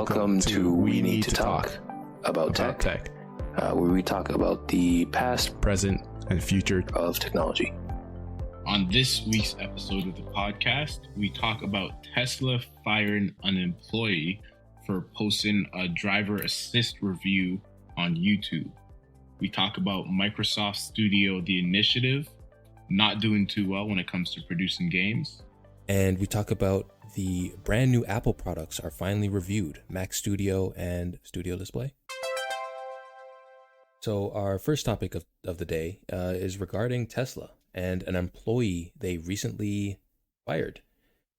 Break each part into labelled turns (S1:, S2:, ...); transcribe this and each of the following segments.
S1: Welcome to We Need to Talk about tech, where we talk about the past,
S2: present, and future
S1: of technology.
S3: On this week's episode of the podcast, we talk about Tesla firing an employee for posting a driver assist review on YouTube. We talk about Microsoft Studio The Initiative not doing too well when it comes to producing games.
S4: And we talk about the brand new Apple products are finally reviewed, Mac Studio and Studio Display. So our first topic of the day is regarding Tesla and an employee they recently fired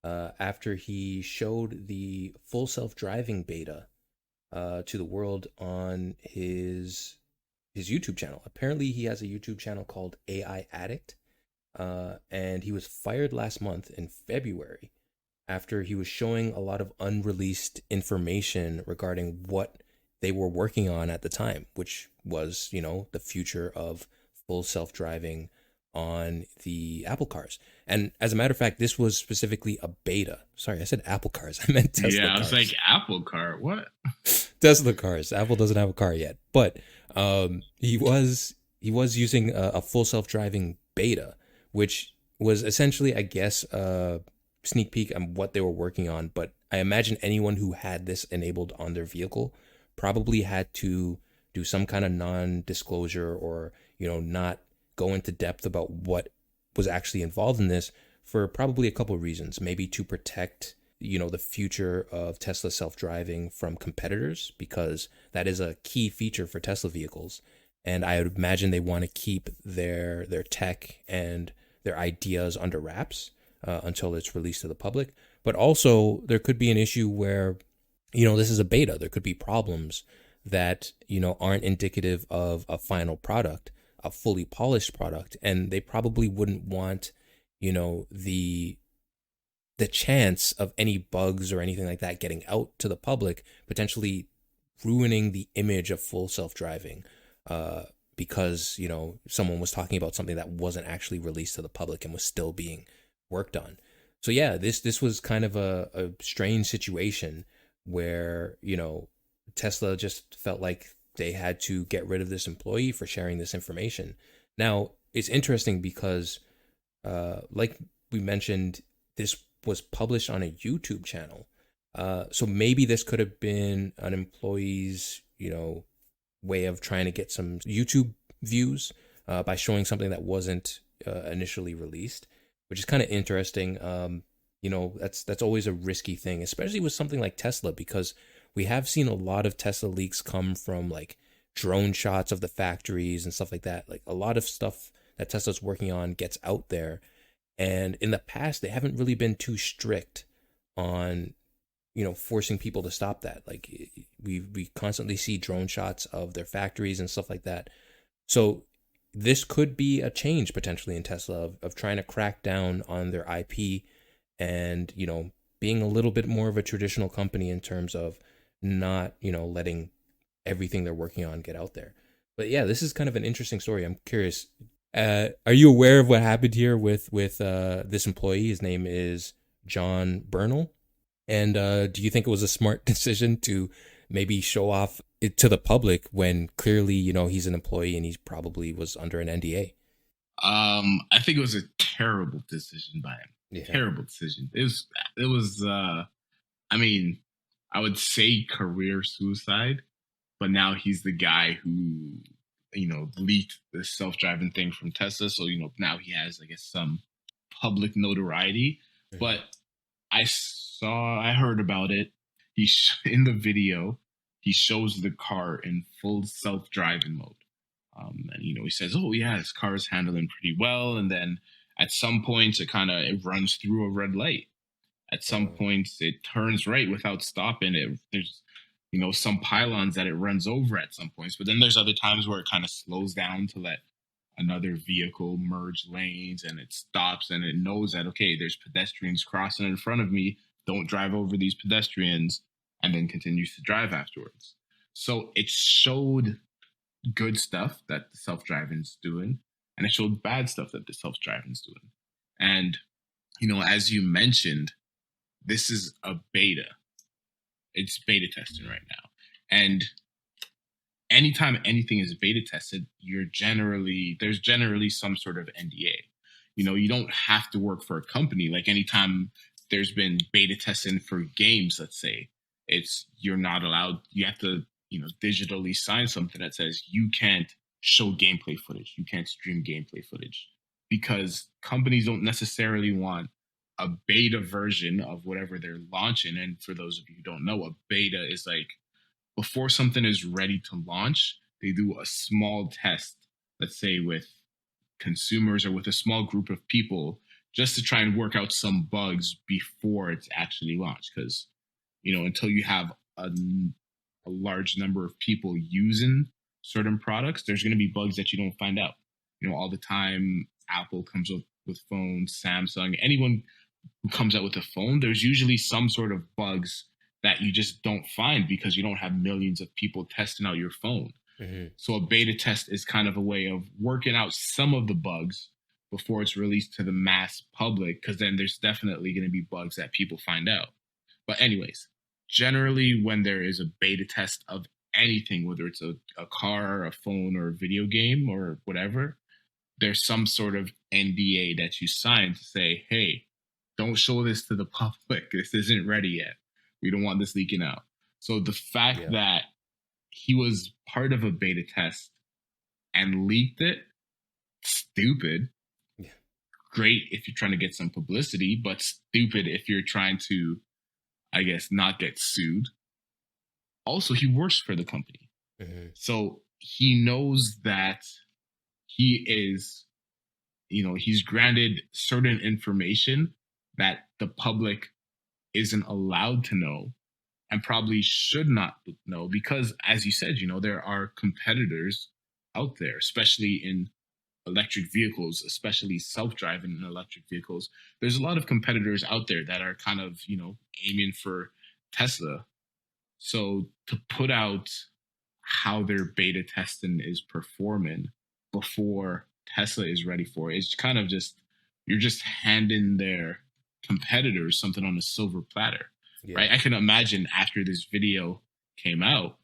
S4: after he showed the full self-driving beta to the world on his YouTube channel. Apparently he has a YouTube channel called AI Addict, and he was fired last month in February after he was showing a lot of unreleased information regarding what they were working on at the time, which was, the future of full self-driving on the Apple cars. And as a matter of fact, this was specifically a beta. Sorry, I said Apple cars. I meant Tesla cars.
S3: Yeah, I was like, Apple car, what?
S4: Tesla cars. Apple doesn't have a car yet. But he was using a full self-driving beta, which was essentially, I guess, sneak peek on what they were working on. But I imagine anyone who had this enabled on their vehicle probably had to do some kind of non-disclosure or, not go into depth about what was actually involved in this for probably a couple of reasons. Maybe to protect, the future of Tesla self-driving from competitors, because that is a key feature for Tesla vehicles. And I would imagine they want to keep their tech and their ideas under wraps until it's released to the public. But also there could be an issue where, this is a beta. There could be problems that, aren't indicative of a final product, a fully polished product. And they probably wouldn't want, the chance of any bugs or anything like that getting out to the public, potentially ruining the image of full self-driving because, someone was talking about something that wasn't actually released to the public and was still being worked on. So yeah, this was kind of a strange situation where, Tesla just felt like they had to get rid of this employee for sharing this information. Now, it's interesting because, like we mentioned, this was published on a YouTube channel. So maybe this could have been an employee's, way of trying to get some YouTube views by showing something that wasn't initially released, which is kind of interesting. That's always a risky thing, especially with something like Tesla, because we have seen a lot of Tesla leaks come from like drone shots of the factories and stuff like that. Like a lot of stuff that Tesla's working on gets out there. And in the past, they haven't really been too strict on, forcing people to stop that. Like we constantly see drone shots of their factories and stuff like that. So this could be a change potentially in Tesla of trying to crack down on their IP and, being a little bit more of a traditional company in terms of not, letting everything they're working on get out there. But yeah, this is kind of an interesting story. I'm curious. Are you aware of what happened here with this employee? His name is John Bernal. And do you think it was a smart decision to maybe show off it to the public when clearly, he's an employee and he probably was under an NDA?
S3: I think it was a terrible decision by him.
S4: Yeah.
S3: Terrible decision. It was I would say career suicide, but now he's the guy who, leaked the self-driving thing from Tesla. So, now he has, I guess, some public notoriety. Mm-hmm. But I heard about it. In the video, he shows the car in full self-driving mode. And, he says, oh, yeah, his car is handling pretty well. And then at some points, it runs through a red light. At some points, it turns right without stopping. There's, some pylons that it runs over at some points. But then there's other times where it kind of slows down to let another vehicle merge lanes, and it stops and it knows that, okay, there's pedestrians crossing in front of me. Don't drive over these pedestrians, and then continues to drive afterwards. So it showed good stuff that the self-driving's doing, and it showed bad stuff that the self-driving's doing. And, as you mentioned, this is a beta. it's beta testing right now. And anytime anything is beta tested, there's generally some sort of NDA. You don't have to work for a company. Like anytime there's been beta testing for games, let's say, you're not allowed, you have to, digitally sign something that says you can't show gameplay footage, you can't stream gameplay footage, because companies don't necessarily want a beta version of whatever they're launching. And for those of you who don't know, a beta is like, before something is ready to launch, they do a small test, let's say with consumers or with a small group of people, just to try and work out some bugs before it's actually launched. Because, until you have a large number of people using certain products, there's going to be bugs that you don't find out. All the time, Apple comes up with phones, Samsung, anyone who comes out with a phone, there's usually some sort of bugs that you just don't find because you don't have millions of people testing out your phone. Mm-hmm. So a beta test is kind of a way of working out some of the bugs before it's released to the mass public, because then there's definitely going to be bugs that people find out. But anyways, generally when there is a beta test of anything, whether it's a car, a phone, or a video game or whatever, there's some sort of NDA that you sign to say, hey, don't show this to the public. This isn't ready yet. We don't want this leaking out. So the fact that he was part of a beta test and leaked it, stupid. Yeah. Great if you're trying to get some publicity, but stupid if you're trying to, I guess, not get sued. Also, he works for the company. Mm-hmm. So he knows that he is, he's granted certain information that the public isn't allowed to know and probably should not know, because, as you said, there are competitors out there, especially in electric vehicles, especially self-driving electric vehicles. There's a lot of competitors out there that are kind of, aiming for Tesla. So to put out how their beta testing is performing before Tesla is ready for it, it's kind of just, you're just handing their competitors something on a silver platter, right? I can imagine after this video came out,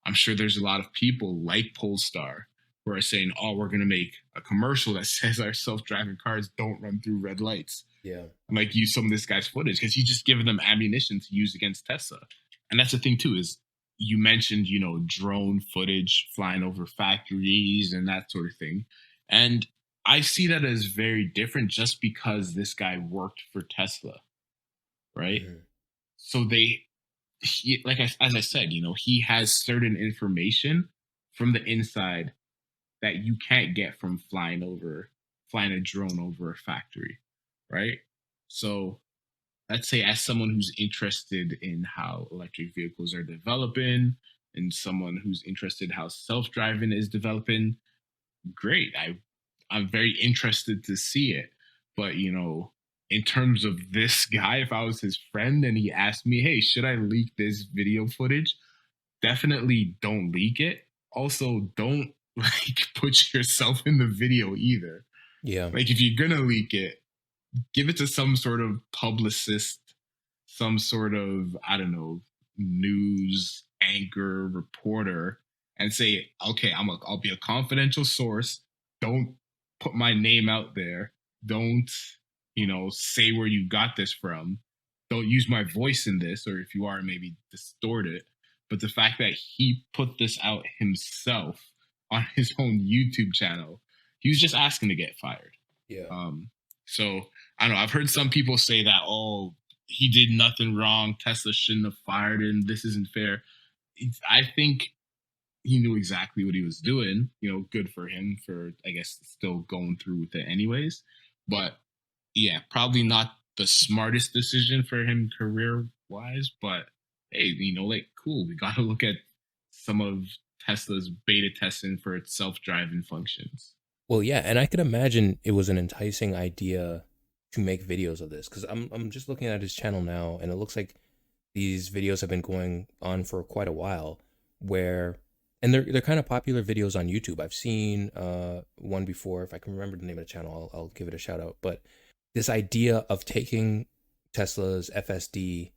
S3: I'm sure there's a lot of people like Polestar who are saying, oh, we're going to make a commercial that says our self-driving cars don't run through red lights. Yeah. And use some of this guy's footage, because he's just giving them ammunition to use against Tesla. And that's the thing too, is you mentioned, drone footage flying over factories and that sort of thing. And I see that as very different just because this guy worked for Tesla, right? Mm-hmm. So as I said, he has certain information from the inside that you can't get from flying a drone over a factory, right? So let's say, as someone who's interested in how electric vehicles are developing and someone who's interested how self-driving is developing, great. I'm very interested to see it. But, in terms of this guy, if I was his friend and he asked me, hey, should I leak this video footage? Definitely don't leak it. Also, don't put yourself in the video either. Yeah. If you're going to leak it, give it to some sort of publicist, some sort of, I don't know, news anchor, reporter, and say, okay, I'll be a confidential source. Don't put my name out there. Don't, say where you got this from. Don't use my voice in this, or if you are, maybe distort it. But the fact that he put this out himself on his own YouTube channel, he was just asking to get fired. Yeah. So I don't know. I've heard some people say that, oh, he did nothing wrong. Tesla shouldn't have fired him. This isn't fair. I think he knew exactly what he was doing. Good for him for, I guess, still going through with it anyways. But yeah, probably not the smartest decision for him career-wise. But hey, cool. We got to look at some of Tesla's beta testing for its self-driving functions.
S4: Well, yeah, and I could imagine it was an enticing idea to make videos of this, because I'm just looking at his channel now, and it looks like these videos have been going on for quite a while, and they're kind of popular videos on YouTube. I've seen one before. If I can remember the name of the channel, I'll give it a shout out. But this idea of taking Tesla's FSD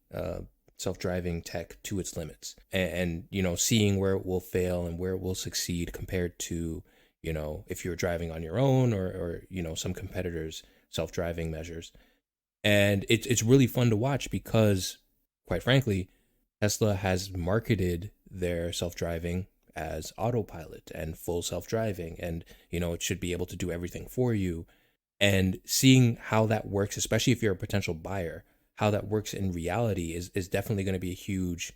S4: self-driving tech to its limits, and you know, seeing where it will fail and where it will succeed compared to, you know, if you're driving on your own, or you know, some competitors' self-driving measures. And it's really fun to watch because, quite frankly, Tesla has marketed their self-driving as autopilot and full self-driving, and you know, it should be able to do everything for you. And seeing how that works, especially if you're a potential buyer, how that works in reality is definitely going to be a huge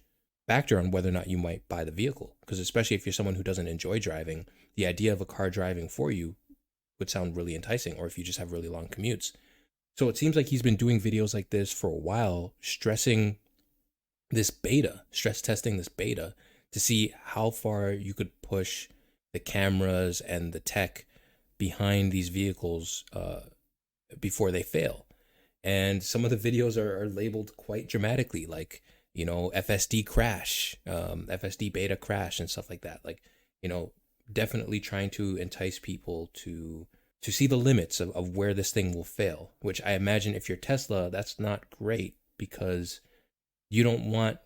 S4: factor on whether or not you might buy the vehicle. Because especially if you're someone who doesn't enjoy driving, the idea of a car driving for you would sound really enticing, or if you just have really long commutes. So it seems like he's been doing videos like this for a while, stress testing this beta to see how far you could push the cameras and the tech behind these vehicles before they fail. And some of the videos are labeled quite dramatically, like, you know, FSD crash, FSD beta crash and stuff like that. Like, you know, definitely trying to entice people to see the limits of where this thing will fail, which I imagine if you're Tesla, that's not great, because you don't want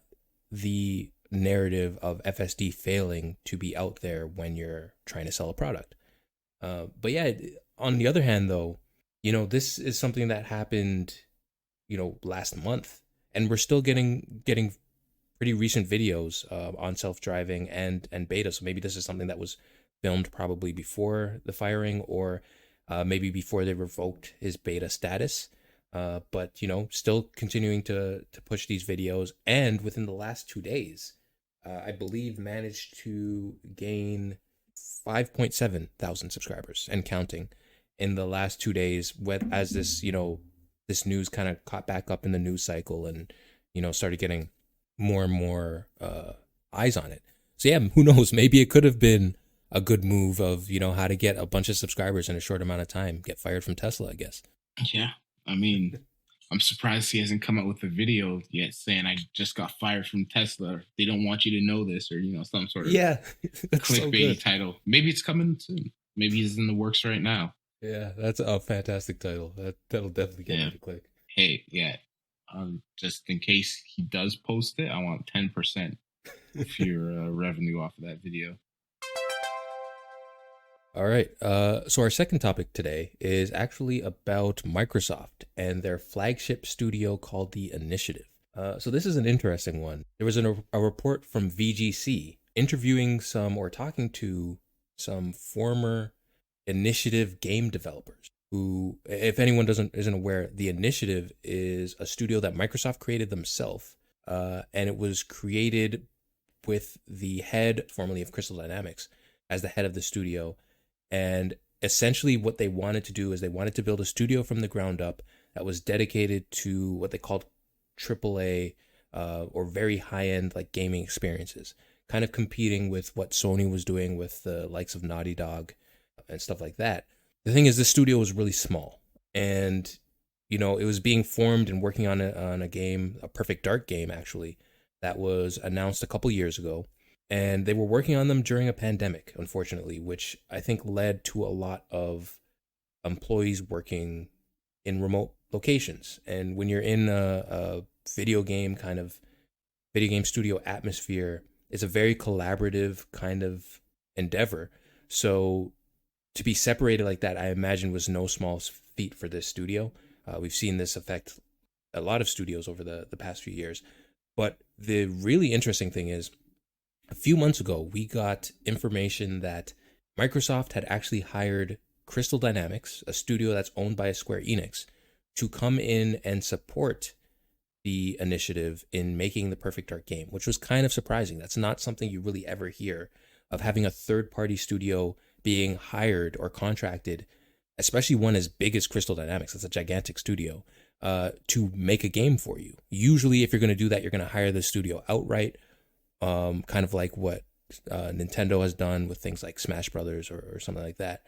S4: the narrative of FSD failing to be out there when you're trying to sell a product. But yeah, on the other hand, though, you know, this is something that happened, you know, last month, and we're still getting pretty recent videos on self-driving and beta. So maybe this is something that was filmed probably before the firing, or maybe before they revoked his beta status. But, you know, still continuing to push these videos. And within the last 2 days, I believe managed to gain 5.7 thousand subscribers and counting in the last 2 days, as this, you know, this news kind of caught back up in the news cycle, and, you know, started getting more and more eyes on it. So yeah, who knows? Maybe it could have been a good move of, you know, how to get a bunch of subscribers in a short amount of time, get fired from Tesla, I guess.
S3: Yeah. I mean, I'm surprised he hasn't come out with a video yet saying I just got fired from Tesla. They don't want you to know this, or, you know, some sort of clickbaity so title. Maybe it's coming soon. Maybe he's in the works right now.
S4: Yeah, that's a fantastic title. That'll definitely get me to click.
S3: Hey, yeah. Just in case he does post it, I want 10% of your revenue off of that video.
S4: All right. So our second topic today is actually about Microsoft and their flagship studio called The Initiative. So this is an interesting one. There was a report from VGC interviewing talking to some former Initiative game developers who, if anyone isn't aware, The Initiative is a studio that Microsoft created themselves, and it was created with the head, formerly of Crystal Dynamics, as the head of the studio. And essentially what they wanted to do is they wanted to build a studio from the ground up that was dedicated to what they called AAA or very high-end like gaming experiences, kind of competing with what Sony was doing with the likes of Naughty Dog and stuff like that. The thing is, this studio was really small, and, you know, it was being formed and working on a game, a Perfect Dark game actually, that was announced a couple years ago. And they were working on them during a pandemic, unfortunately, which I think led to a lot of employees working in remote locations. And when you're in a video game studio atmosphere, it's a very collaborative kind of endeavor. So to be separated like that, I imagine, was no small feat for this studio. We've seen this affect a lot of studios over the past few years. But the really interesting thing is, a few months ago, we got information that Microsoft had actually hired Crystal Dynamics, a studio that's owned by Square Enix, to come in and support The Initiative in making the Perfect Dark game, which was kind of surprising. That's not something you really ever hear, of having a third-party studio being hired or contracted, especially one as big as Crystal Dynamics. That's a gigantic studio, to make a game for you. Usually, if you're going to do that, you're going to hire the studio outright, kind of like what Nintendo has done with things like Smash Brothers or something like that.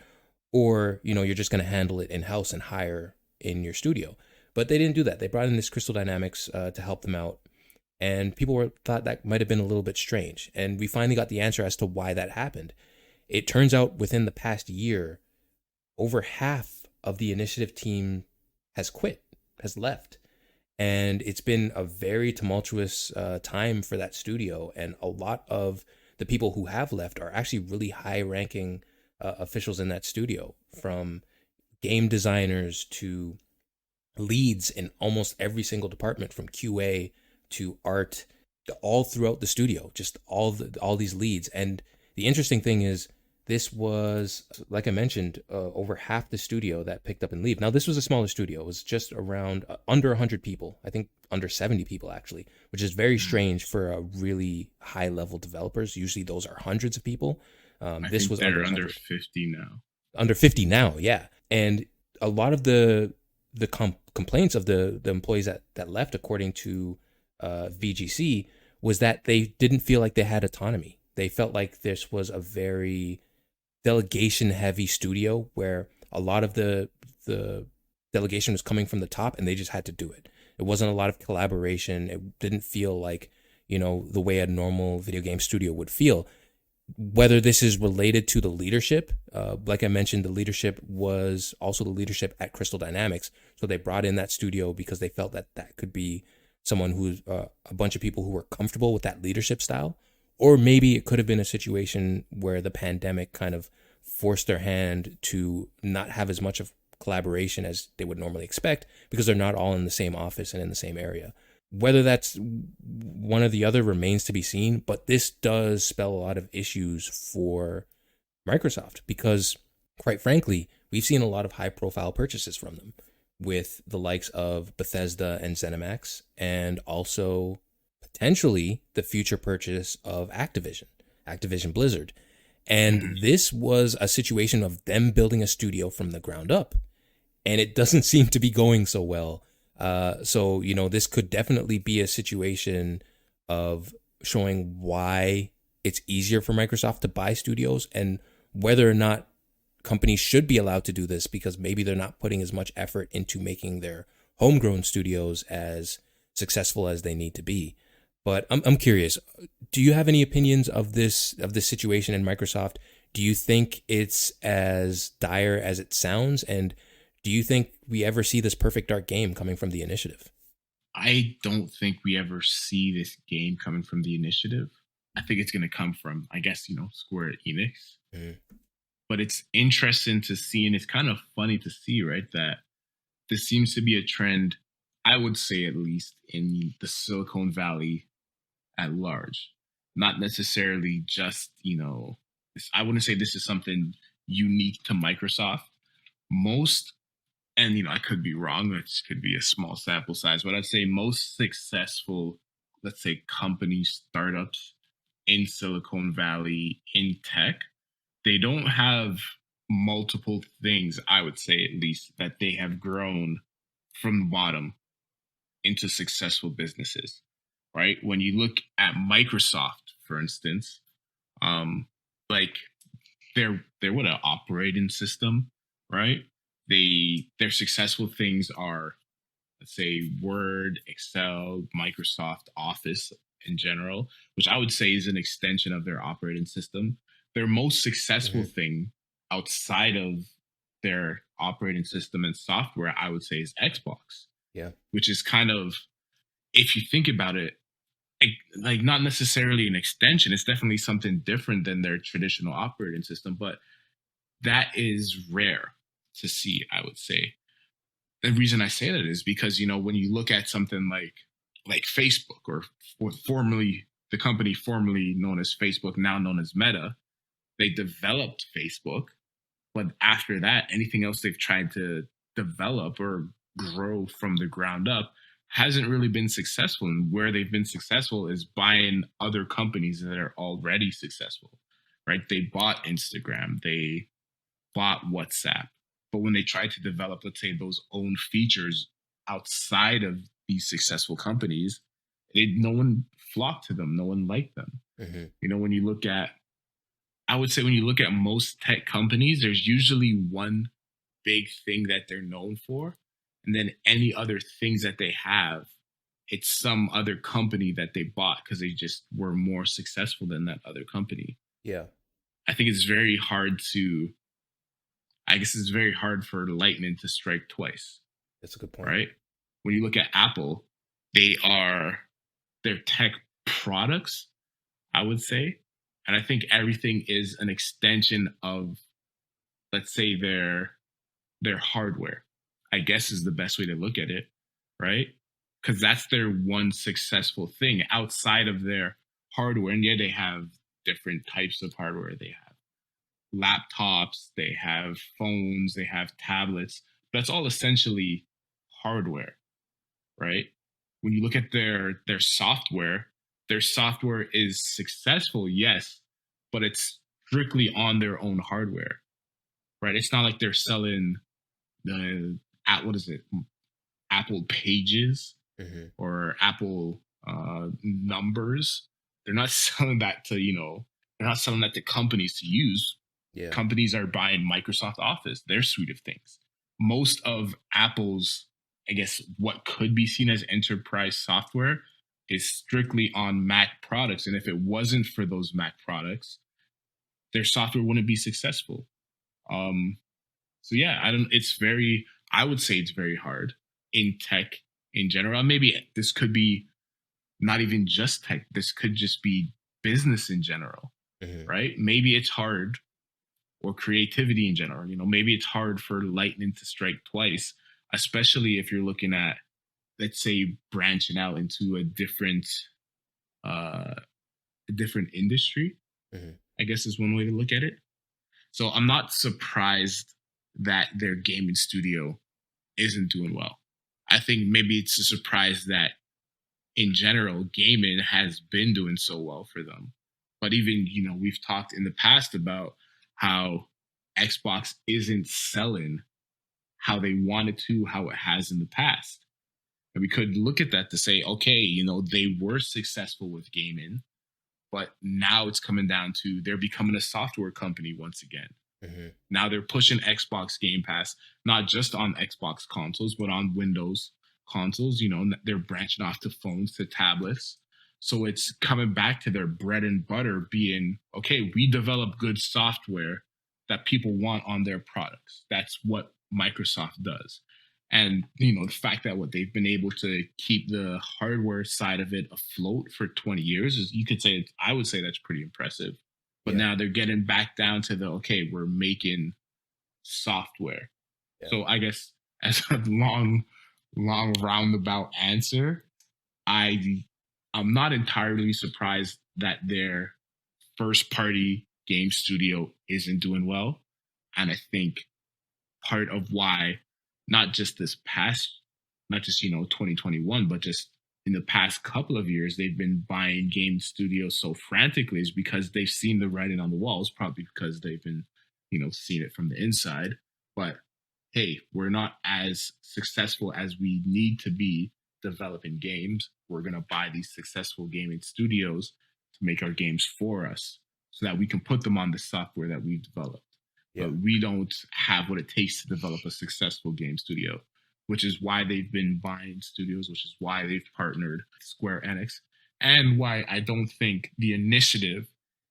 S4: Or, you know, you're just going to handle it in-house and hire in your studio. But they didn't do that. They brought in this Crystal Dynamics to help them out. And people thought that might have been a little bit strange. And we finally got the answer as to why that happened. It turns out within the past year, over half of the Initiative team has left. And it's been a very tumultuous time for that studio. And a lot of the people who have left are actually really high ranking officials in that studio, from game designers to leads in almost every single department, from QA to art, all throughout the studio, just all these leads. And the interesting thing is, this was, like I mentioned, over half the studio that picked up and leave. Now, this was a smaller studio. It was just around under 100 people. I think under 70 people, actually, which is very strange for a really high-level developers. Usually those are hundreds of people. This was
S3: under 50 now.
S4: Under 50 now, yeah. And a lot of the complaints of the employees that left, according to VGC, was that they didn't feel like they had autonomy. They felt like this was a very delegation heavy studio where a lot of the delegation was coming from the top and they just had to do it. It wasn't a lot of collaboration. It didn't feel like, the way a normal video game studio would feel. Whether this is related to the leadership, like I mentioned, the leadership was also the leadership at Crystal Dynamics. So they brought in that studio because they felt that could be someone who's a bunch of people who were comfortable with that leadership style. Or maybe it could have been a situation where the pandemic kind of forced their hand to not have as much of collaboration as they would normally expect, because they're not all in the same office and in the same area. Whether that's one or the other remains to be seen, but this does spell a lot of issues for Microsoft because, quite frankly, we've seen a lot of high-profile purchases from them with the likes of Bethesda and ZeniMax, and also potentially the future purchase of Activision Blizzard. And this was a situation of them building a studio from the ground up, and it doesn't seem to be going so well. So, this could definitely be a situation of showing why it's easier for Microsoft to buy studios, and whether or not companies should be allowed to do this, because maybe they're not putting as much effort into making their homegrown studios as successful as they need to be. But I'm curious, do you have any opinions of this situation in Microsoft? Do you think it's as dire as it sounds? And do you think we ever see this perfect dark game coming from the initiative?
S3: I don't think we ever see this game coming from the initiative. I think it's going to come from, I guess, Square Enix. Mm. But it's interesting to see, and it's kind of funny to see, right, that this seems to be a trend, I would say at least, in the Silicon Valley at large. Not necessarily just, I wouldn't say this is something unique to Microsoft. Most, and I could be wrong, it could be a small sample size, but I'd say most successful, let's say, companies, startups in Silicon Valley in tech, they don't have multiple things, I would say at least, that they have grown from the bottom into successful businesses, right? When you look at Microsoft, for instance, like they're what, an operating system, right? Their successful things are, let's say, Word, Excel, Microsoft Office in general, which I would say is an extension of their operating system. Their most successful thing outside of their operating system and software, I would say, is Xbox.
S4: Yeah.
S3: Which is kind of, if you think about it, like not necessarily an extension. It's definitely something different than their traditional operating system, but that is rare to see, I would say. The reason I say that is because, when you look at something like Facebook, or formerly, the company formerly known as Facebook, now known as Meta, they developed Facebook, but after that, anything else they've tried to develop or grow from the ground up hasn't really been successful. And where they've been successful is buying other companies that are already successful, right? They bought Instagram, they bought WhatsApp, but when they tried to develop, let's say, those own features outside of these successful companies, no one flocked to them, no one liked them. When you look at, I would say, when you look at most tech companies, there's usually one big thing that they're known for. And then any other things that they have, it's some other company that they bought because they just were more successful than that other company.
S4: Yeah.
S3: I think it's very hard for lightning to strike twice.
S4: That's a good point.
S3: Right? When you look at Apple, they're tech products, I would say. And I think everything is an extension of, let's say, their hardware, I guess is the best way to look at it, right? Because that's their one successful thing outside of their hardware. And yeah, they have different types of hardware. They have laptops, they have phones, they have tablets. That's all essentially hardware, right? When you look at their software is successful, yes, but it's strictly on their own hardware, right? It's not like they're selling the at what is it, Apple Pages or Apple numbers. They're not selling that to they're not selling that to companies to use.
S4: Yeah.
S3: Companies are buying Microsoft Office, their suite of things. Most of Apple's, I guess, what could be seen as enterprise software is strictly on Mac products. And if it wasn't for those Mac products, their software wouldn't be successful. So yeah, I would say it's very hard in tech in general. Maybe this could be not even just tech. This could just be business in general, right? Maybe it's hard, or creativity in general. Maybe it's hard for lightning to strike twice, especially if you're looking at, let's say, branching out into a different industry. I guess is one way to look at it. So I'm not surprised that their gaming studio isn't doing well. I think maybe it's a surprise that in general, gaming has been doing so well for them. But even, we've talked in the past about how Xbox isn't selling how they wanted to, how it has in the past. And we could look at that to say, okay, they were successful with gaming, but now it's coming down to they're becoming a software company once again. Now they're pushing Xbox Game Pass, not just on Xbox consoles, but on Windows consoles. They're branching off to phones, to tablets. So it's coming back to their bread and butter being, okay, we develop good software that people want on their products. That's what Microsoft does. And, the fact that they've been able to keep the hardware side of it afloat for 20 years is, I would say that's pretty impressive. But now they're getting back down to okay, we're making software. Yeah. So I guess as a long roundabout answer, I'm not entirely surprised that their first party game studio isn't doing well. And I think part of why, not just 2021, but just in the past couple of years, they've been buying game studios so frantically is because they've seen the writing on the walls, probably because they've been, seeing it from the inside. But hey, we're not as successful as we need to be developing games. We're going to buy these successful gaming studios to make our games for us so that we can put them on the software that we've developed. Yeah. But we don't have what it takes to develop a successful game studio, which is why they've been buying studios, which is why they've partnered with Square Enix, and why I don't think the initiative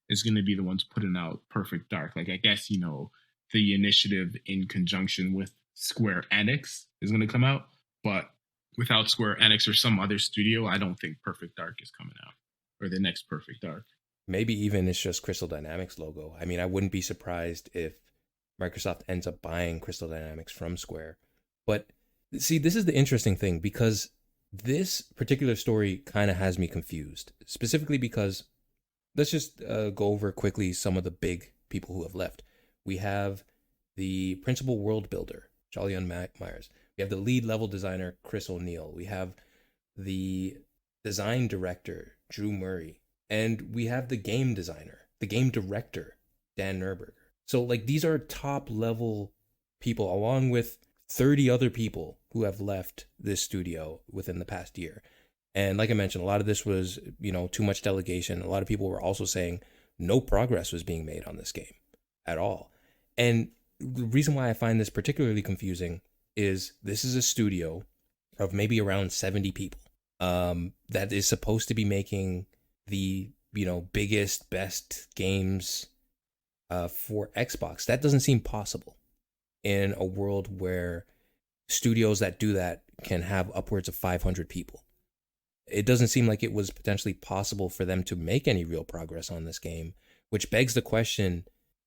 S3: is going to be the ones putting out Perfect Dark. Like, I guess, the initiative in conjunction with Square Enix is going to come out, but without Square Enix or some other studio, I don't think Perfect Dark is coming out, or the next Perfect Dark.
S4: Maybe even it's just Crystal Dynamics logo. I mean, I wouldn't be surprised if Microsoft ends up buying Crystal Dynamics from Square. But see, this is the interesting thing, because this particular story kind of has me confused, specifically because let's just go over quickly some of the big people who have left. We have the principal world builder, Jolyon Myers. We have the lead level designer, Chris O'Neill. We have the design director, Drew Murray. And we have the game designer, the game director, Dan Nurberger. So, these are top level people, along with 30 other people who have left this studio within the past year. And like I mentioned, a lot of this was, too much delegation. A lot of people were also saying no progress was being made on this game at all. And the reason why I find this particularly confusing is this is a studio of maybe around 70 people that is supposed to be making the, biggest, best games for Xbox. That doesn't seem possible in a world where studios that do that can have upwards of 500 people. it doesn't seem like it was potentially possible for them to make any real progress on this game, which begs the question,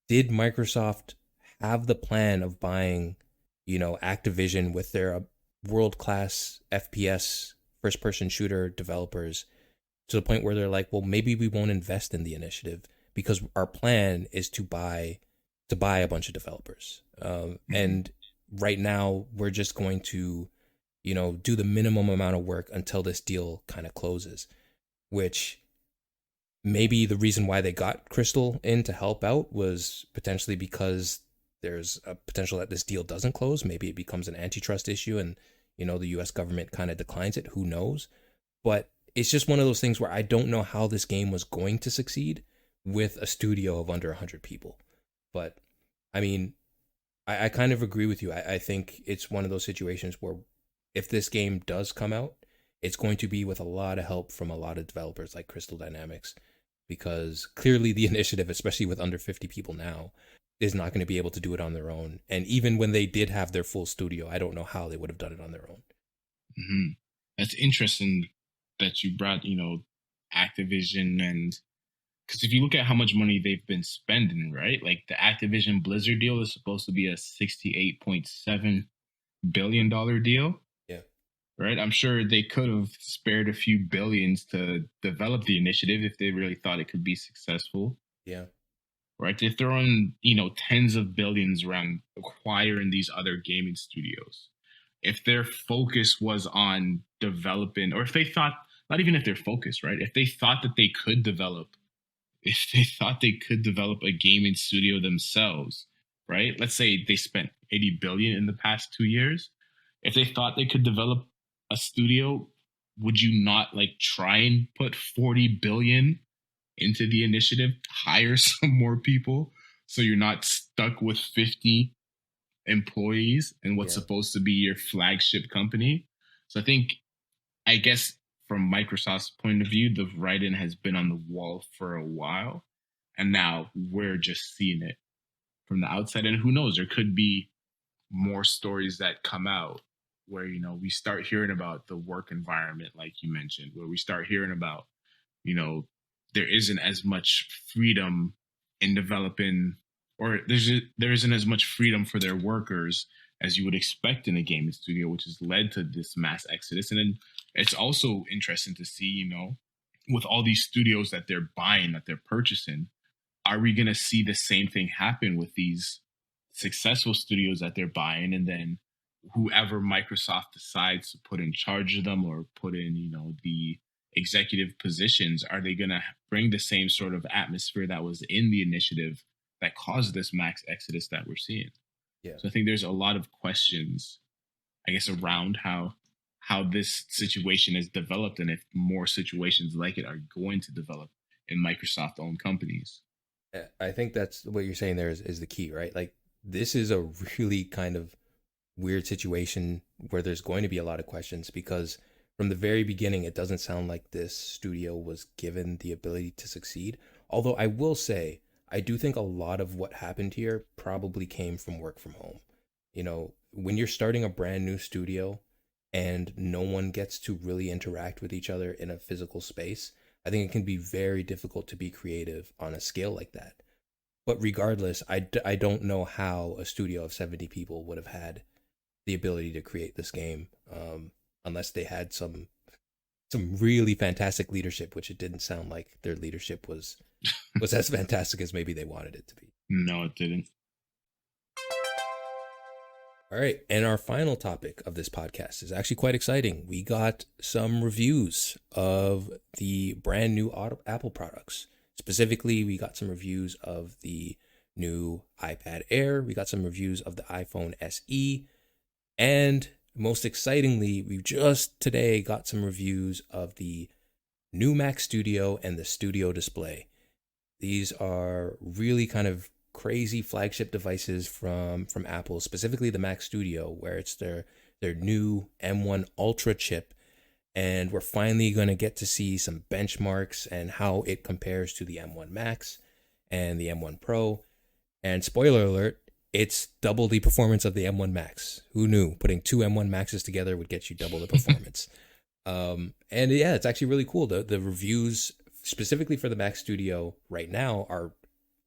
S4: did Microsoft have the plan of buying, Activision with their world-class FPS first-person shooter developers to the point where they're like, well, maybe we won't invest in the initiative because our plan is to buy a bunch of developers. And right now we're just going to, do the minimum amount of work until this deal kind of closes, which maybe the reason why they got Crystal in to help out was potentially because there's a potential that this deal doesn't close. Maybe it becomes an antitrust issue and, the US government kind of declines it. Who knows? But it's just one of those things where I don't know how this game was going to succeed with a studio of under 100 people. But I mean, I kind of agree with you. I think it's one of those situations where if this game does come out, it's going to be with a lot of help from a lot of developers like Crystal Dynamics, because clearly the initiative, especially with under 50 people now, is not going to be able to do it on their own. And even when they did have their full studio, I don't know how they would have done it on their own.
S3: Mm-hmm. That's interesting that you brought, Activision, and because if you look at how much money they've been spending, right? Like the Activision Blizzard deal is supposed to be a $68.7 billion deal.
S4: Yeah.
S3: Right? I'm sure they could have spared a few billions to develop the initiative if they really thought it could be successful.
S4: Yeah.
S3: Right? They're throwing, tens of billions around acquiring these other gaming studios. If their focus was on developing, or if they thought, not even if their focus, right? If they thought that they could develop a gaming studio themselves, right? Let's say they spent 80 billion in the past 2 years. If they thought they could develop a studio, would you not try and put 40 billion into the initiative, hire some more people so you're not stuck with 50 employees and what's supposed to be your flagship company? So I guess from Microsoft's point of view, the writing has been on the wall for a while, and now we're just seeing it from the outside. And who knows, there could be more stories that come out where, we start hearing about the work environment, like you mentioned, where we start hearing about, there isn't as much freedom in developing, or there isn't as much freedom for their workers as you would expect in a gaming studio, which has led to this mass exodus. And then it's also interesting to see, with all these studios that they're buying, that they're purchasing, are we going to see the same thing happen with these successful studios that they're buying? And then whoever Microsoft decides to put in charge of them or put in, the executive positions, are they going to bring the same sort of atmosphere that was in the initiative that caused this max exodus that we're seeing?
S4: Yeah.
S3: So I think there's a lot of questions, I guess, around how this situation has developed, and if more situations like it are going to develop in Microsoft-owned companies.
S4: I think that's what you're saying there is the key, right? Like, this is a really kind of weird situation where there's going to be a lot of questions, because from the very beginning, it doesn't sound like this studio was given the ability to succeed. Although I will say, I do think a lot of what happened here probably came from work from home. When you're starting a brand new studio and no one gets to really interact with each other in a physical space, I think it can be very difficult to be creative on a scale like that. But regardless, I don't know how a studio of 70 people would have had the ability to create this game, unless they had some really fantastic leadership, which it didn't sound like their leadership was as fantastic as maybe they wanted it to be.
S3: No, it didn't.
S4: All right, and our final topic of this podcast is actually quite exciting. We got some reviews of the brand new Apple products. Specifically, we got some reviews of the new iPad Air. We got some reviews of the iPhone SE. And most excitingly, we just today got some reviews of the new Mac Studio and the Studio Display. These are really kind of crazy flagship devices from Apple, specifically the Mac Studio, where it's their new M1 Ultra chip. And we're finally going to get to see some benchmarks and how it compares to the M1 Max and the M1 Pro. And spoiler alert, it's double the performance of the M1 Max. Who knew? Putting two M1 Maxes together would get you double the performance. And yeah, it's actually really cool. The reviews specifically for the Mac Studio right now are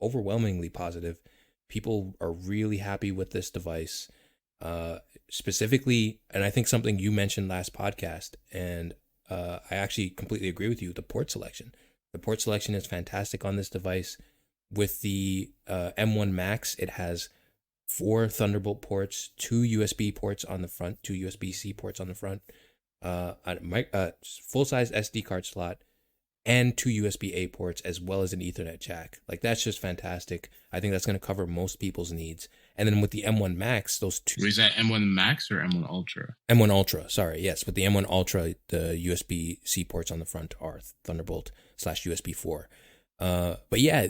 S4: overwhelmingly positive. People are really happy with this device. Specifically, and I think something you mentioned last podcast, and I actually completely agree with you, the port selection. The port selection is fantastic on this device. With the M1 Max, it has 4 Thunderbolt ports, 2 USB ports on the front, 2 USB-C ports on the front, full-size SD card slot, and 2 USB-A ports, as well as an Ethernet jack. Like, that's just fantastic. I think that's going to cover most people's needs. And then with the M1 Max, those two...
S3: Is that M1 Max or M1 Ultra?
S4: M1 Ultra, sorry. Yes, with the M1 Ultra, the USB-C ports on the front are Thunderbolt/USB 4. But yeah,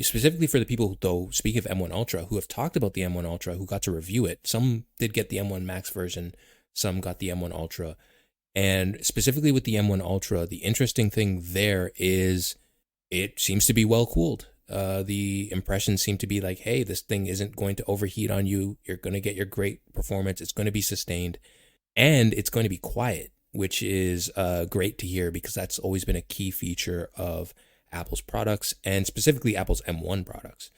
S4: specifically for the people, though, speak of M1 Ultra, who have talked about the M1 Ultra, who got to review it. Some did get the M1 Max version, some got the M1 Ultra. And specifically with the M1 Ultra, the interesting thing there is it seems to be well cooled. The impressions seem to be like, hey, this thing isn't going to overheat on you. You're going to get your great performance. It's going to be sustained, and it's going to be quiet, which is great to hear, because that's always been a key feature of Apple's products, and specifically Apple's M1 products.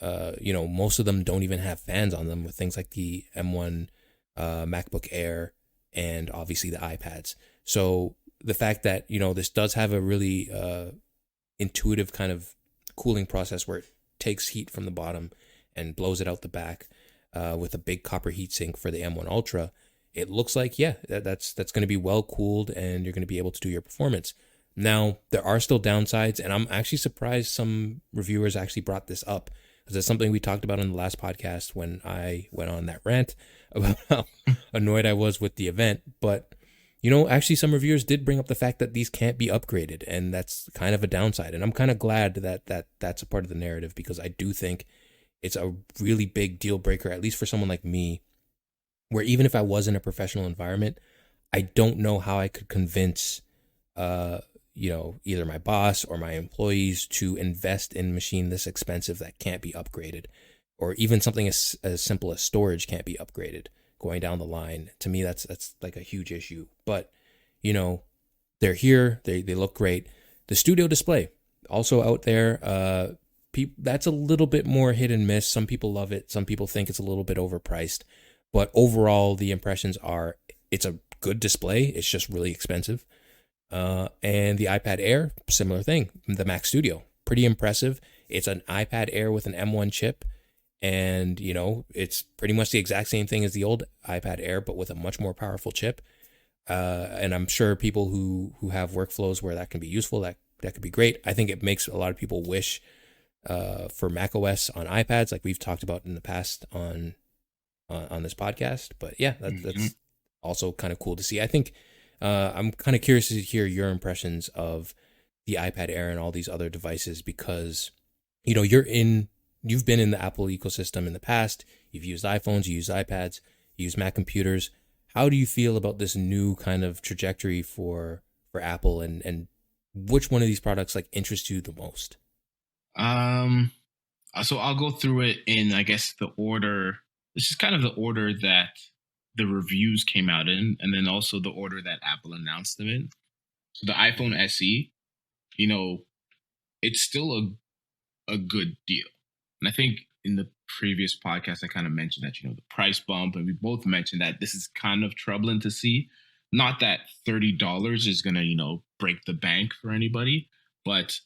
S4: Most of them don't even have fans on them, with things like the M1 MacBook Air and obviously the iPads. So the fact that, this does have a really intuitive kind of cooling process where it takes heat from the bottom and blows it out the back with a big copper heatsink for the M1 Ultra, it looks like, that's going to be well cooled, and you're going to be able to do your performance. Now, there are still downsides, and I'm actually surprised some reviewers actually brought this up, because it's something we talked about in the last podcast when I went on that rant about how annoyed I was with the event. But, actually some reviewers did bring up the fact that these can't be upgraded, and that's kind of a downside. And I'm kind of glad that that's a part of the narrative, because I do think it's a really big deal breaker, at least for someone like me, where even if I was in a professional environment, I don't know how I could convince either my boss or my employees to invest in a machine this expensive that can't be upgraded, or even something as simple as storage can't be upgraded going down the line. To me, that's like a huge issue. But, they're here. They look great. The studio display also out there. That's a little bit more hit and miss. Some people love it. Some people think it's a little bit overpriced. But overall, the impressions are it's a good display. It's just really expensive. And the iPad Air, similar thing. The Mac Studio, pretty impressive. It's an iPad Air with an M1 chip, and it's pretty much the exact same thing as the old iPad Air, but with a much more powerful chip. And I'm sure people who have workflows where that can be useful, that could be great. I think it makes a lot of people wish for macOS on iPads, like we've talked about in the past on this podcast. But yeah, that's also kind of cool to see. I think. I'm kind of curious to hear your impressions of the iPad Air and all these other devices, because, you've been in the Apple ecosystem in the past. You've used iPhones, you use iPads, you use Mac computers. How do you feel about this new kind of trajectory for Apple, and which one of these products interests you the most?
S3: So I'll go through it in, I guess, the order. This is kind of the order that the reviews came out in, and then also the order that Apple announced them in. So the iPhone SE, it's still a good deal. And I think in the previous podcast, I kind of mentioned that, the price bump, and we both mentioned that this is kind of troubling to see. Not that $30 is going to, break the bank for anybody, but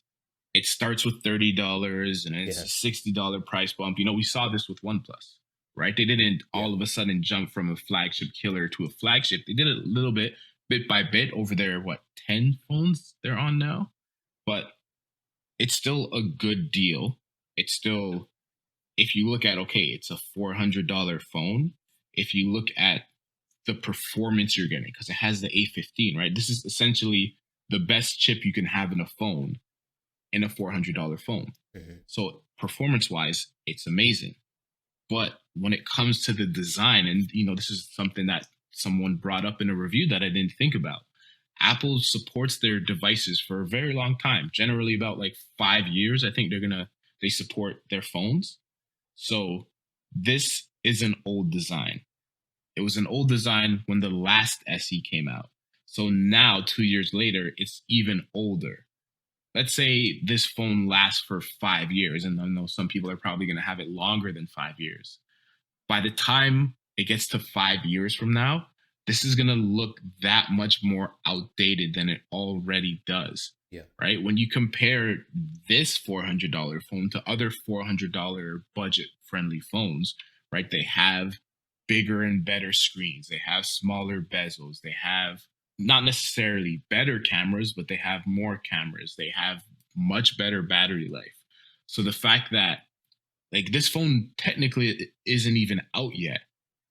S3: it starts with $30 and it's a $60 price bump. We saw this with OnePlus. Right? They didn't all of a sudden jump from a flagship killer to a flagship. They did it a little bit by bit over their, 10 phones they're on now. But it's still a good deal. It's still, if you look at, it's a $400 phone. If you look at the performance you're getting, because it has the A15, right? This is essentially the best chip you can have in a phone, in a $400 phone. Mm-hmm. So performance-wise, it's amazing. But when it comes to the design, and, this is something that someone brought up in a review that I didn't think about. Apple supports their devices for a very long time, generally about 5 years. I think they support their phones. So this is an old design. It was an old design when the last SE came out. So now, 2 years later, it's even older. Let's say this phone lasts for 5 years, and I know some people are probably going to have it longer than 5 years. By the time it gets to 5 years from now, this is going to look that much more outdated than it already does.
S4: Yeah.
S3: Right? When you compare this $400 phone to other $400 budget friendly phones, right? They have bigger and better screens. They have smaller bezels. They have not necessarily better cameras, but they have more cameras. They have much better battery life. So the fact that like this phone technically isn't even out yet,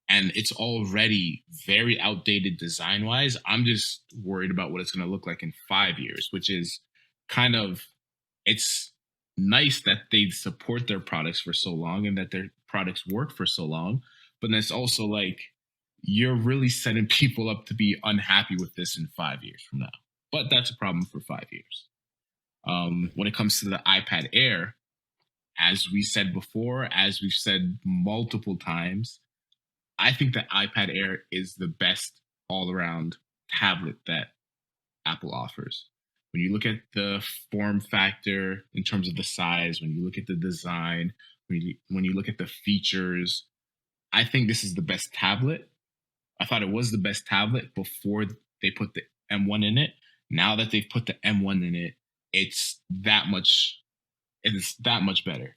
S3: and it's already very outdated design wise, I'm just worried about what it's going to look like in 5 years, which is kind of, it's nice that they support their products for so long and that their products work for so long. But then it's also like, you're really setting people up to be unhappy with this in 5 years from now. But that's a problem for 5 years. When it comes to the iPad Air, as we said before, as we've said multiple times, I think the iPad Air is the best all-around tablet that Apple offers. When you look at the form factor in terms of the size, when you look at the design, when you look at the features, I think this is the best tablet. I thought it was the best tablet before they put the M1 in it. Now that they've put the M1 in it, it's that much better.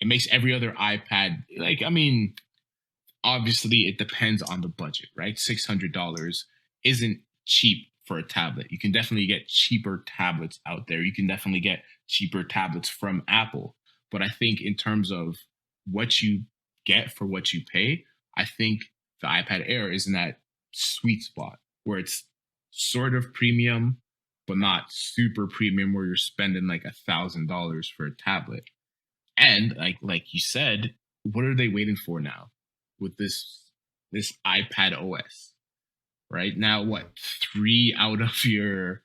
S3: It makes every other iPad, like, I mean, obviously it depends on the budget, right? $600 isn't cheap for a tablet. You can definitely get cheaper tablets out there. You can definitely get cheaper tablets from Apple. But I think in terms of what you get for what you pay, I think the iPad Air is in that sweet spot where it's sort of premium, but not super premium where you're spending like $1,000 for a tablet. And like you said, what are they waiting for now with this iPad OS? Right now, what, 3 out of your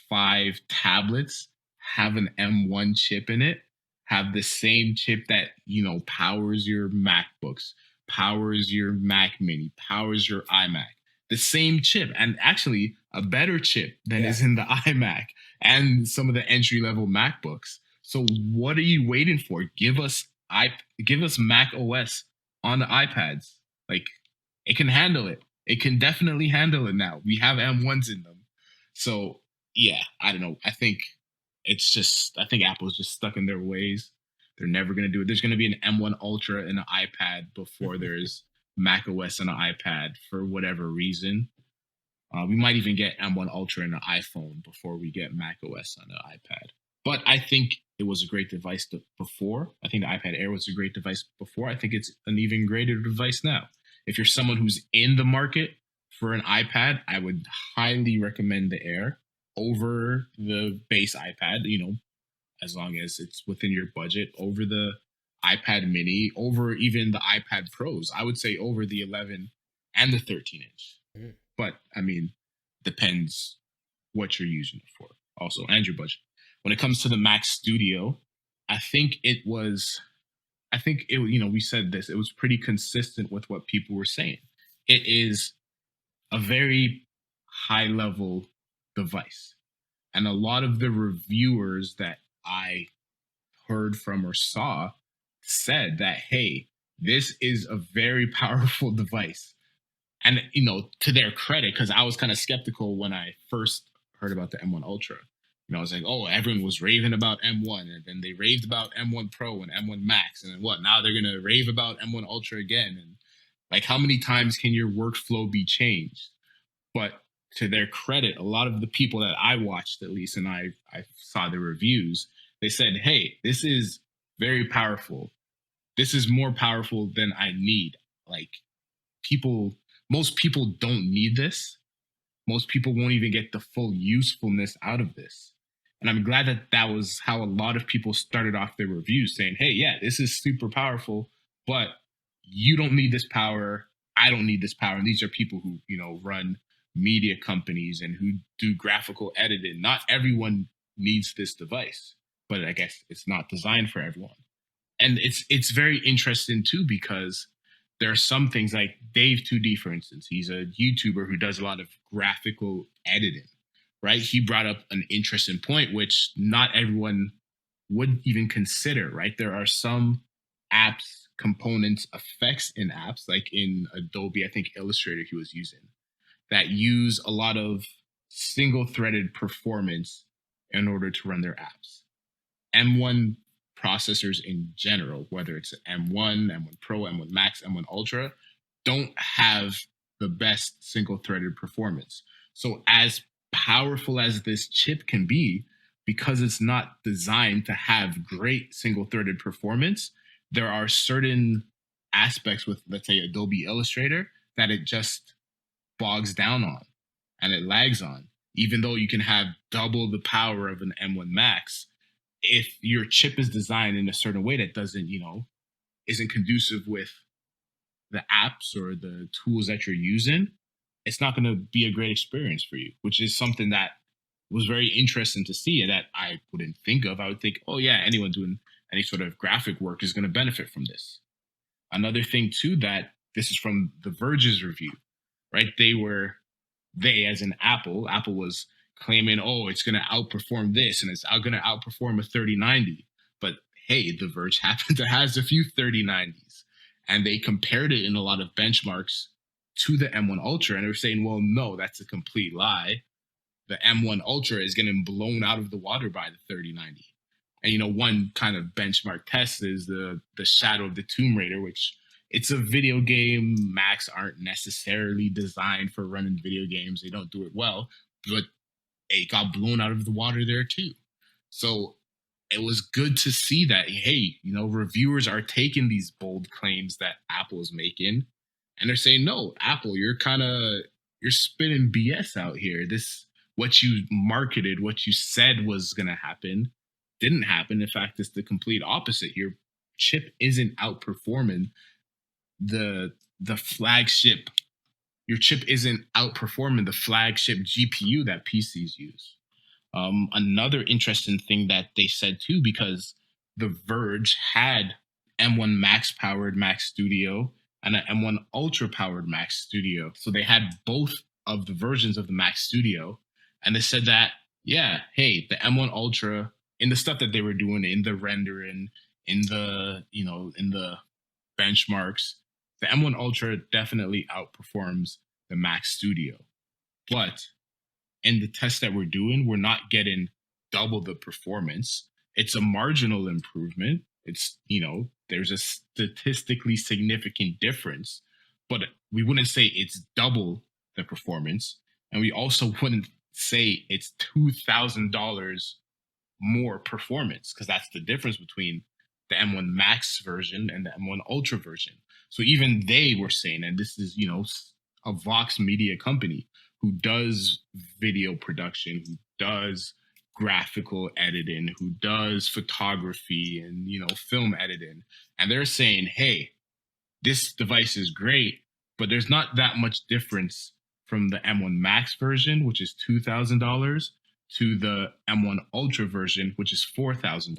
S3: 5 tablets have an M1 chip in it, have the same chip that, you know, powers your MacBooks, powers your Mac Mini, powers your iMac. The same chip, and actually a better chip than is in the iMac and some of the entry-level MacBooks. So what are you waiting for? Give us Mac OS on the iPads. Like, it can handle it. It can definitely handle it now. We have M1s in them. So yeah, I don't know. I think Apple's just stuck in their ways. They're never going to do it. There's going to be an M1 Ultra and an iPad before there's Mac OS on an iPad for whatever reason. We might even get M1 Ultra and an iPhone before we get Mac OS on an iPad. But I think it was a great device before. I think the iPad Air was a great device before. I think it's an even greater device now. If you're someone who's in the market for an iPad, I would highly recommend the Air over the base iPad, you know, as long as it's within your budget, over the iPad mini, over even the iPad Pros. I would say over the 11 and the 13 inch. Mm. But I mean, depends what you're using it for also, and your budget. When it comes to the Mac Studio, I think it, you know, we said this, it was pretty consistent with what people were saying. It is a very high level device. And a lot of the reviewers that I heard from or saw said that, hey, this is a very powerful device. And, you know, to their credit, because I was kind of skeptical when I first heard about the M1 Ultra. You know, I was like, oh, everyone was raving about M1, and then they raved about M1 Pro and M1 Max, and then what? Now they're gonna rave about M1 Ultra again. And like, how many times can your workflow be changed? But to their credit, a lot of the people that I watched, at least, and I saw the reviews, they said, hey, this is very powerful. This is more powerful than I need. Like, most people don't need this. Most people won't even get the full usefulness out of this. And I'm glad that was how a lot of people started off their reviews, saying, hey, yeah, this is super powerful, but you don't need this power. I don't need this power. And these are people who, you know, run media companies and who do graphical editing. Not everyone needs this device, but I guess it's not designed for everyone. And it's very interesting too, because there are some things like Dave 2D, for instance. He's a YouTuber who does a lot of graphical editing, right? He brought up an interesting point, which not everyone would even consider, right? There are some apps, components, effects in apps, like in Adobe, I think Illustrator he was using, that use a lot of single threaded performance in order to run their apps. M1 processors in general, whether it's M1, M1 Pro, M1 Max, M1 Ultra, don't have the best single threaded performance. So as powerful as this chip can be, because it's not designed to have great single threaded performance, there are certain aspects with, let's say, Adobe Illustrator that it just bogs down on and it lags on. Even though you can have double the power of an M1 Max, if your chip is designed in a certain way that doesn't, isn't conducive with the apps or the tools that you're using, it's not going to be a great experience for you, which is something that was very interesting to see and that I wouldn't think of. I would think, oh yeah, anyone doing any sort of graphic work is going to benefit from this. Another thing too, that this is from The Verge's review, right? They as in Apple was claiming, oh, it's going to outperform this and it's going to outperform a 3090. But hey, The Verge happened to has a few 3090s and they compared it in a lot of benchmarks to the M1 Ultra. And they were saying, well, no, that's a complete lie. The M1 Ultra is getting blown out of the water by the 3090. And, one kind of benchmark test is the Shadow of the Tomb Raider, which it's a video game. Macs aren't necessarily designed for running video games. They don't do it well, but it got blown out of the water there too. So it was good to see that, hey, reviewers are taking these bold claims that Apple is making and they're saying, no, Apple, you're spitting BS out here. What you marketed, what you said was going to happen, didn't happen. In fact, it's the complete opposite. Your chip isn't outperforming the flagship. Your chip isn't outperforming the flagship GPU that PCs use. Another interesting thing that they said too, because The Verge had M1 Max powered Mac Studio and an M1 Ultra powered Mac Studio. So they had both of the versions of the Mac Studio. And they said that, yeah, hey, the M1 Ultra, in the stuff that they were doing, in the rendering, in the benchmarks, the M1 Ultra definitely outperforms the Mac Studio. But in the tests that we're doing, we're not getting double the performance. It's a marginal improvement. It's, there's a statistically significant difference, but we wouldn't say it's double the performance. And we also wouldn't say it's $2,000 more performance, because that's the difference between the M1 Max version and the M1 Ultra version. So even they were saying, and this is, a Vox Media company who does video production, who does graphical editing, who does photography and, film editing. And they're saying, hey, this device is great, but there's not that much difference from the M1 Max version, which is $2,000, to the M1 Ultra version, which is $4,000.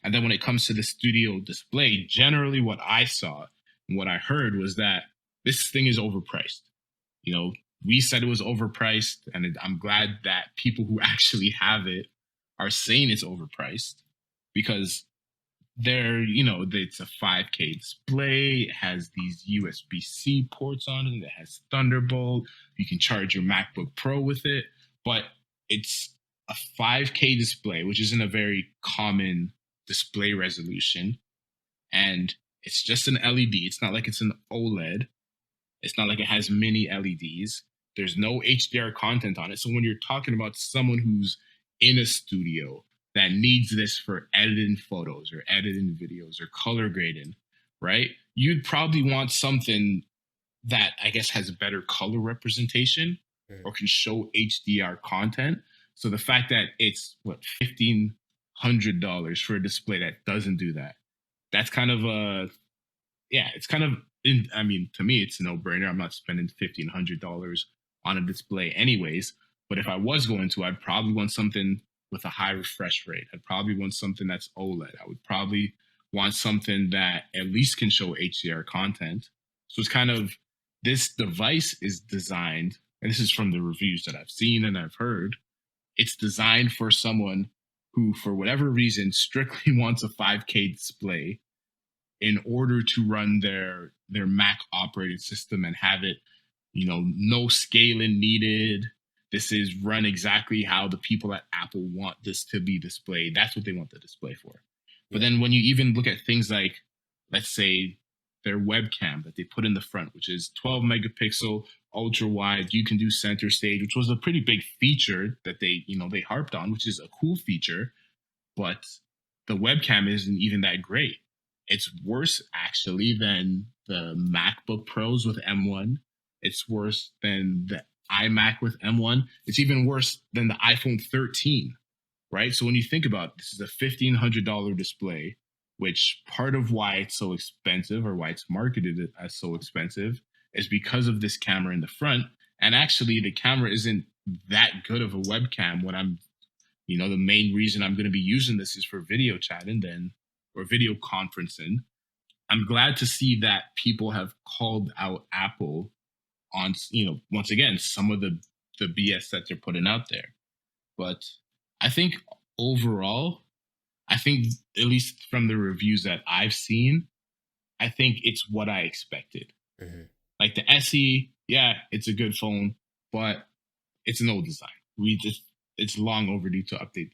S3: And then when it comes to the studio display, generally what I saw and what I heard was that this thing is overpriced. We said it was overpriced, and I'm glad that people who actually have it are saying it's overpriced, because it's a 5K display. It has these USB-C ports on it. It has Thunderbolt. You can charge your MacBook Pro with it, but it's a 5K display, which isn't a very common display resolution. And it's just an LED. It's not like it's an OLED. It's not like it has mini LEDs. There's no HDR content on it. So when you're talking about someone who's in a studio that needs this for editing photos or editing videos or color grading, right? You'd probably want something that I guess has better color representation or can show HDR content. So the fact that it's $1,500 for a display that doesn't do that, that's kind of to me, it's a no-brainer. I'm not spending $1,500 on a display anyways. But if I was going to, I'd probably want something with a high refresh rate. I'd probably want something that's OLED. I would probably want something that at least can show HDR content. So it's kind of, this device is designed, and this is from the reviews that I've seen and I've heard, it's designed for someone who, for whatever reason, strictly wants a 5K display in order to run their Mac operating system and have it, no scaling needed. This is run exactly how the people at Apple want this to be displayed. That's what they want the display for. But then when you even look at things like, let's say, their webcam that they put in the front, which is 12 megapixel, ultra wide, you can do center stage, which was a pretty big feature that they harped on, which is a cool feature, but the webcam isn't even that great. It's worse actually than the MacBook Pros with M1. It's worse than the iMac with M1. It's even worse than the iPhone 13. Right? So when you think about it, this is a $1,500 display, which part of why it's so expensive, or why it's marketed as so expensive, is because of this camera in the front. And actually the camera isn't that good of a webcam when I'm, the main reason I'm going to be using this is for video chatting or video conferencing. I'm glad to see that people have called out Apple on, once again, some of the BS that they're putting out there. But I think overall, at least from the reviews that I've seen, I think it's what I expected. Mm-hmm. Like the SE, yeah, it's a good phone, but it's an old design. It's long overdue to update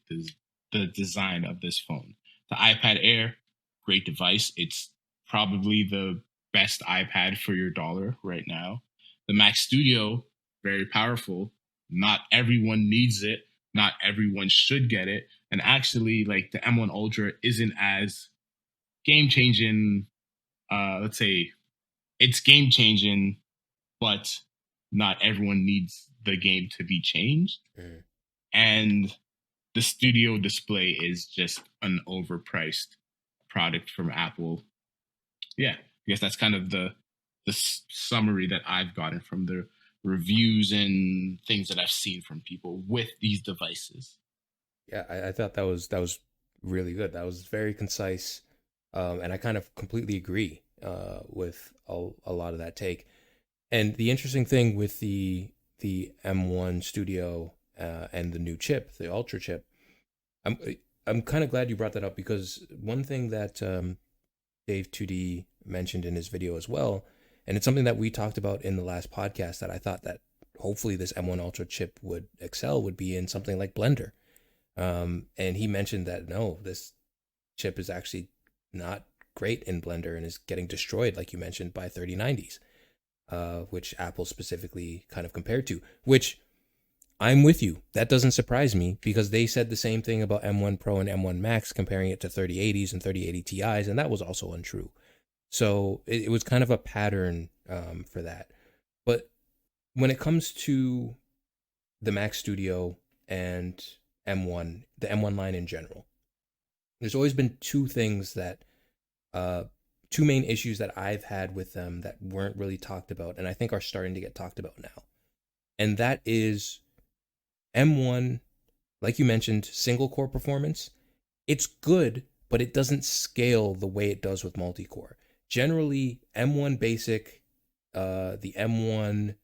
S3: the design of this phone. The iPad Air, great device. It's probably the best iPad for your dollar right now. The Mac Studio, very powerful. Not everyone needs it. Not everyone should get it. And actually, like, the M1 Ultra isn't as game-changing. Let's say it's game-changing, but not everyone needs the game to be changed. Mm. And the Studio Display is just an overpriced product from Apple. Yeah, I guess that's kind of the summary that I've gotten from the reviews and things that I've seen from people with these devices.
S4: Yeah, I thought that was really good. That was very concise, and I kind of completely agree with a lot of that take. And the interesting thing with the M1 Studio and the new chip, the Ultra chip, I'm kind of glad you brought that up, because one thing that Dave 2D mentioned in his video as well, and it's something that we talked about in the last podcast, that I thought that hopefully this M1 Ultra chip would excel would be in something like Blender. And he mentioned that, no, this chip is actually not great in Blender and is getting destroyed, like you mentioned, by 3090s, which Apple specifically kind of compared to, which I'm with you. That doesn't surprise me, because they said the same thing about M1 Pro and M1 Max, comparing it to 3080s and 3080 Ti's, and that was also untrue. So it was kind of a pattern for that. But when it comes to the Mac Studio and M1, the M1 line in general, there's always been two things that, two main issues that I've had with them that weren't really talked about, and I think are starting to get talked about now. And that is M1, like you mentioned, single core performance. It's good, but it doesn't scale the way it does with multi-core. Generally, M1 Basic, the M1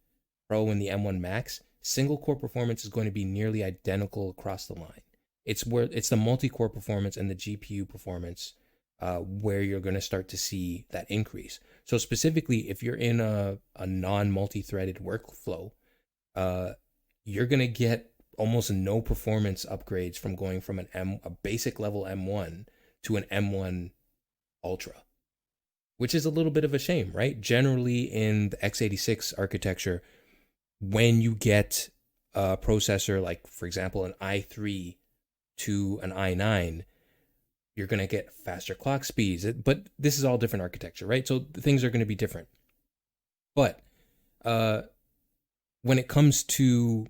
S4: Pro, and the M1 Max, single core performance is going to be nearly identical across the line. It's the multi-core performance and the GPU performance where you're going to start to see that increase. So specifically, if you're in a non-multi-threaded workflow, you're going to get almost no performance upgrades from going from a basic level M1 to an M1 Ultra, which is a little bit of a shame, right? Generally in the x86 architecture, when you get a processor like, for example, an i3 to an i9, you're going to get faster clock speeds. But this is all different architecture, right? So things are going to be different. But when it comes to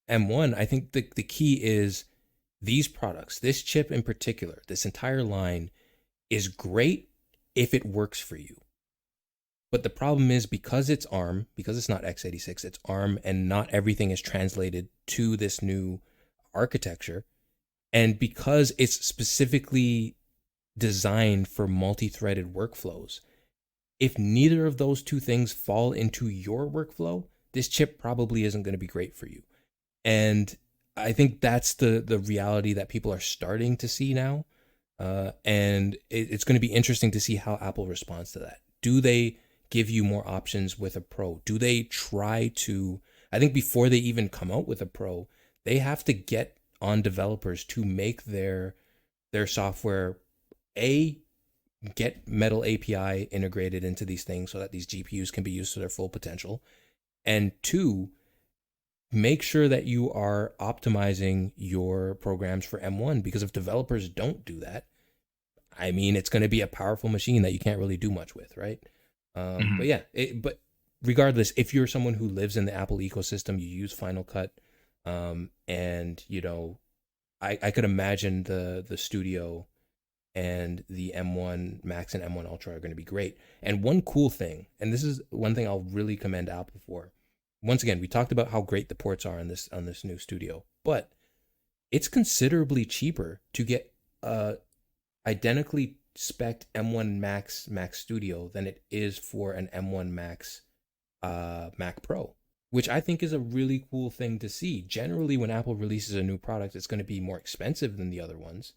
S4: M1, I think the key is these products, this chip in particular, this entire line is great if it works for you. But the problem is, because it's ARM, because it's not x86, it's ARM, and not everything is translated to this new architecture, and because it's specifically designed for multi-threaded workflows. If neither of those two things fall into your workflow, this chip probably isn't going to be great for you. And I think that's the reality that people are starting to see now. And it's going to be interesting to see how Apple responds to that. Do they give you more options with a Pro? Do they try to, I think before they even come out with a Pro, they have to get on developers to make their software, get Metal API integrated into these things so that these GPUs can be used to their full potential. And 2, make sure that you are optimizing your programs for M1, because if developers don't do that, I mean, it's going to be a powerful machine that you can't really do much with, right? But yeah, but regardless, if you're someone who lives in the Apple ecosystem, you use Final Cut, and you know, I could imagine the Studio and the M1 Max and M1 Ultra are going to be great. And one cool thing, and this is one thing I'll really commend Apple for. Once again, we talked about how great the ports are on this new Studio, but it's considerably cheaper to get identically spec'd M1 Max Studio than it is for an M1 Max Mac Pro, which I think is a really cool thing to see. Generally, when Apple releases a new product, it's going to be more expensive than the other ones,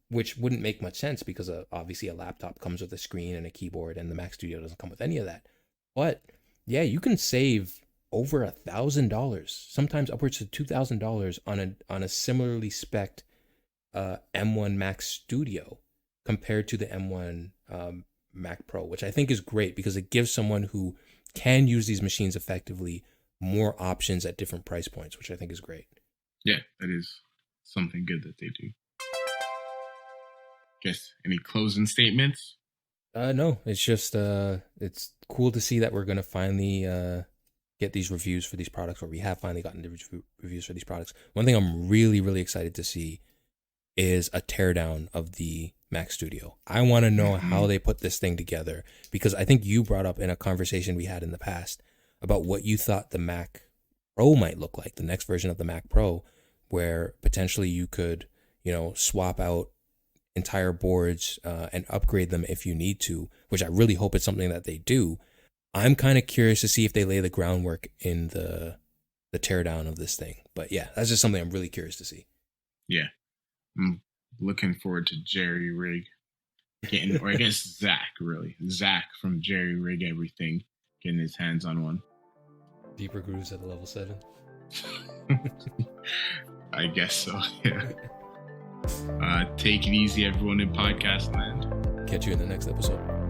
S4: which wouldn't make much sense because obviously a laptop comes with a screen and a keyboard, and the Mac Studio doesn't come with any of that. But yeah, you can save over $1,000, sometimes upwards to $2,000 on a similarly spec'd M1 Max Studio compared to the M1 Mac Pro, which I think is great because it gives someone who can use these machines effectively more options at different price points, which I think is great.
S3: Yeah, that is something good that they do. Guess any closing statements?
S4: No, it's just it's cool to see that we're gonna finally get these reviews for these products, or we have finally gotten the reviews for these products. One thing I'm really, really excited to see is a teardown of the Mac Studio. I want to know how they put this thing together, because I think you brought up in a conversation we had in the past about what you thought the Mac Pro might look like, the next version of the Mac Pro, where potentially you could, you know, swap out entire boards and upgrade them if you need to, which I really hope it's something that they do. I'm kind of curious to see if they lay the groundwork in the teardown of this thing. But yeah, that's just something I'm really curious to see.
S3: Yeah. I'm looking forward to Jerry Rig getting, or I guess Zach from Jerry Rig Everything getting his hands on one.
S4: Deeper grooves at level 7.
S3: I guess so, yeah. Take it easy, everyone in podcast land.
S4: Catch you in the next episode.